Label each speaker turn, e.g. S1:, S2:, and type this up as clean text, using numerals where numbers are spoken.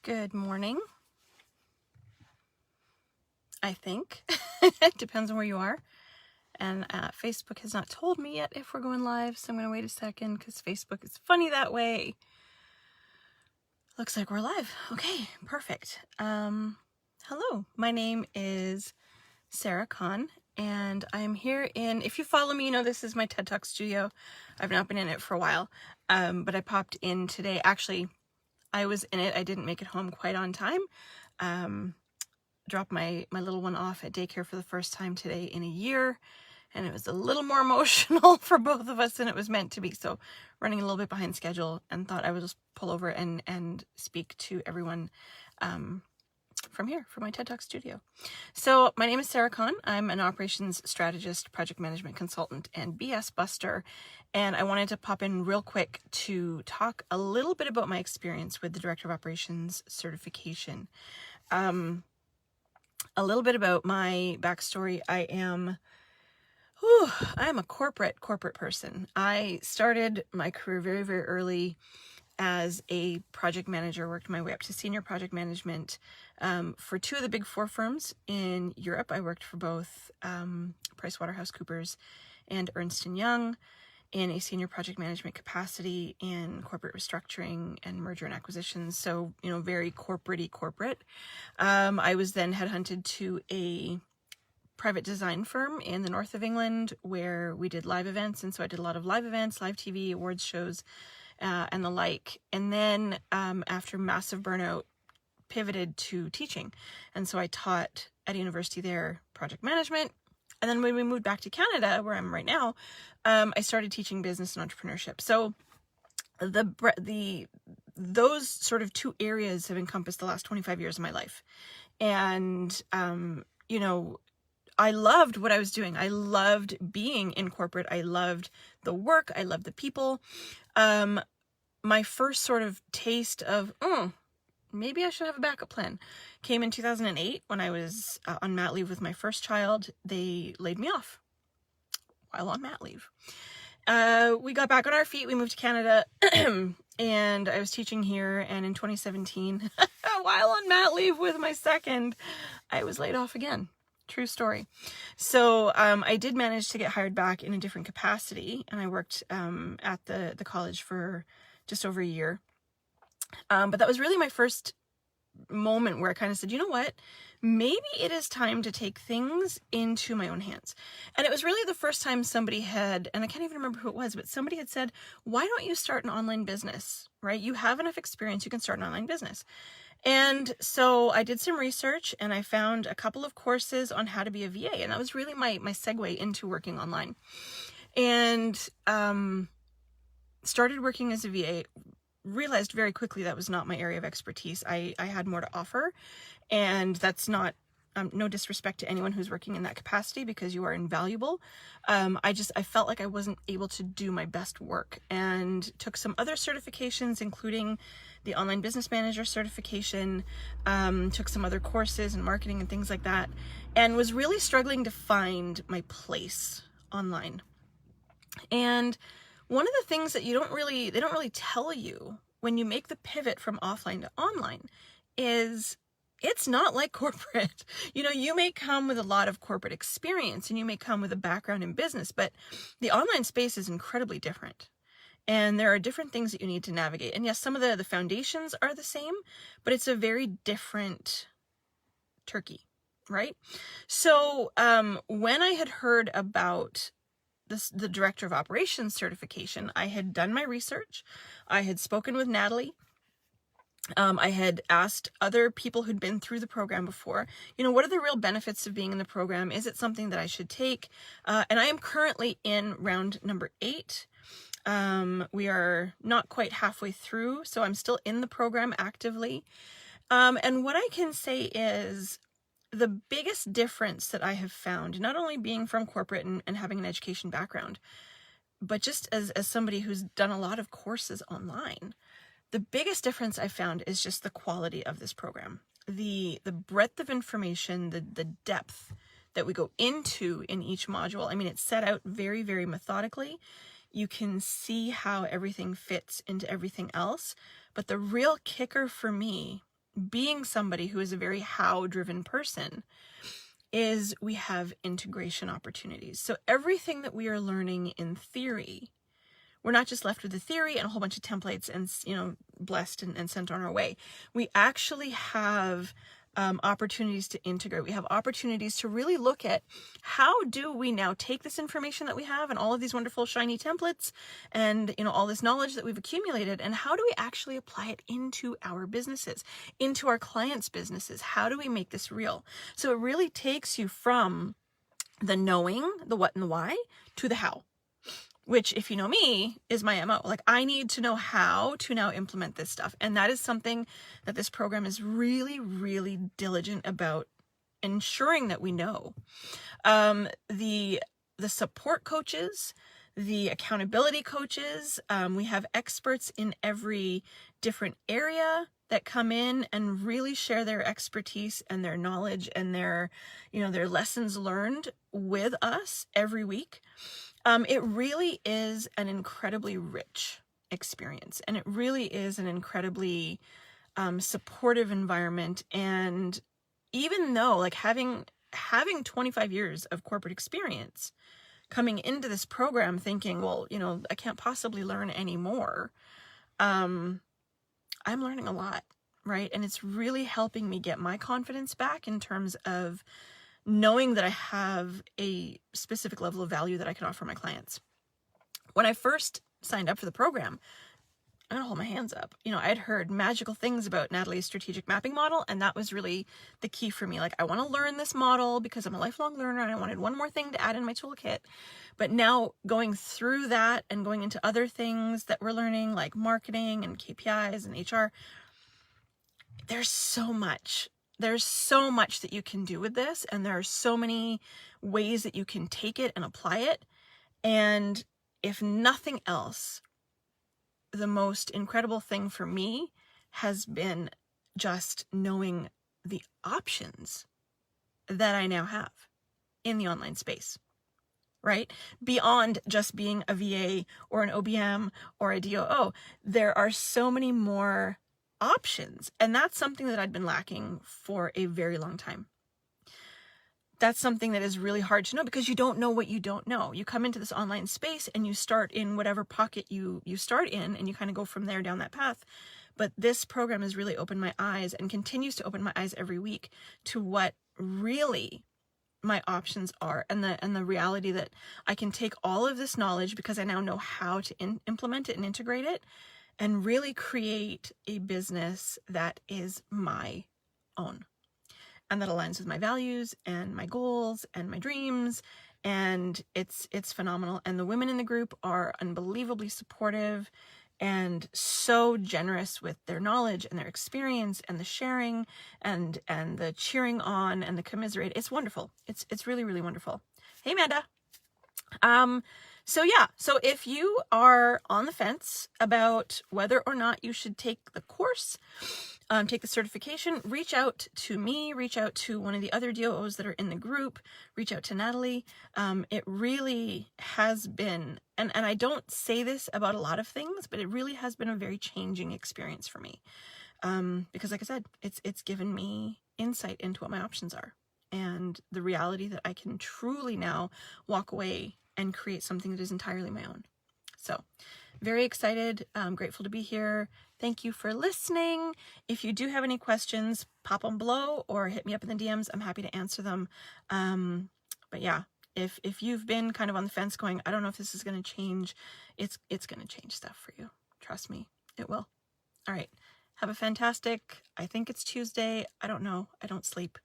S1: Good morning, I think. It depends on where you are. And Facebook has not told me yet if we're going live, so I'm going to wait a second because Facebook is funny that way. Looks like we're live. Okay, perfect. Hello, my name is SarahK, and I'm here if you follow me, you know this is my TED Talk studio. I've not been in it for a while, but I popped in today. Actually, I was in it. I didn't make it home quite on time. Dropped my little one off at daycare for the first time today in a year, and it was a little more emotional for both of us than it was meant to be. So running a little bit behind schedule, and thought I would just pull over and speak to everyone from here, from my TED Talk studio. So my name is SarahK. I'm an operations strategist, project management consultant, and BS buster. And I wanted to pop in real quick to talk a little bit about my experience with the Director of Operations certification. A little bit about my backstory. I am a corporate person. I started my career very, very early as a project manager, worked my way up to senior project management for two of the big four firms in Europe. I worked for both PricewaterhouseCoopers and Ernst & Young in a senior project management capacity in corporate restructuring and merger and acquisitions. So, very corporate-y corporate. I was then headhunted to a private design firm in the north of England where we did live events. And so I did a lot of live events, live TV, awards shows, and the like. And then after massive burnout, pivoted to teaching. And so I taught at a university there project management. And then when we moved back to Canada, where I'm right now, I started teaching business and entrepreneurship. So those sort of two areas have encompassed the last 25 years of my life. And, I loved what I was doing. I loved being in corporate. I loved the work. I loved the people. My first sort of taste of, maybe I should have a backup plan came in 2008 when I was on mat leave with my first child. They laid me off while on mat leave. We got back on our feet. We moved to Canada and I was teaching here. And in 2017, while on mat leave with my second, I was laid off again. True story. So I did manage to get hired back in a different capacity, and I worked at the college for just over a year. But that was really my first moment where I kind of said, you know what, maybe it is time to take things into my own hands. And it was really the first time somebody had, and I can't even remember who it was, but somebody had said, why don't you start an online business, right? You have enough experience, you can start an online business. And so I did some research and I found a couple of courses on how to be a VA. And that was really my segue into working online. And started working as a VA, realized very quickly that was not my area of expertise. I had more to offer. And that's not, no disrespect to anyone who's working in that capacity, because you are invaluable. I felt like I wasn't able to do my best work, and took some other certifications, including the online business manager certification, took some other courses in marketing and things like that, and was really struggling to find my place online. And one of the things that they don't really tell you when you make the pivot from offline to online is it's not like corporate. You may come with a lot of corporate experience and you may come with a background in business, but the online space is incredibly different. And there are different things that you need to navigate. And yes, some of the foundations are the same, but it's a very different turkey, right? So when I had heard about the Director of Operations certification, I had done my research. I had spoken with Natalie. I had asked other people who'd been through the program before, what are the real benefits of being in the program? Is it something that I should take? And I am currently in round number 8. We are not quite halfway through, so I'm still in the program actively. And what I can say is the biggest difference that I have found, not only being from corporate and having an education background, but just as somebody who's done a lot of courses online, the biggest difference I found is just the quality of this program. The breadth of information, the depth that we go into in each module. I mean, it's set out very, very methodically. You can see how everything fits into everything else. But the real kicker for me being somebody who is a very how-driven person, is we have integration opportunities. So everything that we are learning in theory, we're not just left with the theory and a whole bunch of templates and, blessed and sent on our way. We actually have opportunities to integrate. We have opportunities to really look at how do we now take this information that we have and all of these wonderful shiny templates and all this knowledge that we've accumulated, and how do we actually apply it into our businesses, into our clients' businesses? How do we make this real? So it really takes you from the knowing, the what and the why, to the how, which, if you know me, is my MO. Like, I need to know how to now implement this stuff. And that is something that this program is really, really diligent about ensuring that we know. The support coaches, the accountability coaches, we have experts in every different area that come in and really share their expertise and their knowledge and their lessons learned with us every week. It really is an incredibly rich experience, and it really is an incredibly supportive environment. And even though, like, having 25 years of corporate experience, coming into this program thinking, well, I can't possibly learn any more, I'm learning a lot, right? And it's really helping me get my confidence back in terms of knowing that I have a specific level of value that I can offer my clients. When I first signed up for the program, I'm gonna hold my hands up. I had heard magical things about Natalie's strategic mapping model, and that was really the key for me. Like, I want to learn this model because I'm a lifelong learner and I wanted one more thing to add in my toolkit. But now going through that and going into other things that we're learning, like marketing and KPIs and HR, there's so much. There's so much that you can do with this, and there are so many ways that you can take it and apply it. And if nothing else, the most incredible thing for me has been just knowing the options that I now have in the online space, right? Beyond just being a VA or an OBM or a DOO, there are so many more options. And that's something that I'd been lacking for a very long time. That's something that is really hard to know because you don't know what you don't know. You come into this online space and you start in whatever pocket you start in, and you kind of go from there down that path. But this program has really opened my eyes and continues to open my eyes every week to what really my options are, and the reality that I can take all of this knowledge, because I now know how to implement it and integrate it, and really create a business that is my own and that aligns with my values and my goals and my dreams. And it's phenomenal. And the women in the group are unbelievably supportive and so generous with their knowledge and their experience and the sharing and the cheering on and the commiserate. It's wonderful. It's really, really wonderful. Hey, Amanda. So if you are on the fence about whether or not you should take the course, take the certification, reach out to me, reach out to one of the other DOOs that are in the group, reach out to Natalie. It really has been, and I don't say this about a lot of things, but it really has been a very changing experience for me. Because like I said, it's given me insight into what my options are and the reality that I can truly now walk away and create something that is entirely my own. So very excited, grateful to be here. Thank you for listening. If you do have any questions, pop them below or hit me up in the DMs. I'm happy to answer them. But yeah, if you've been kind of on the fence going, I don't know if this is going to change, it's going to change stuff for you. Trust me, it will. All right. Have a fantastic, I think it's Tuesday. I don't know. I don't sleep.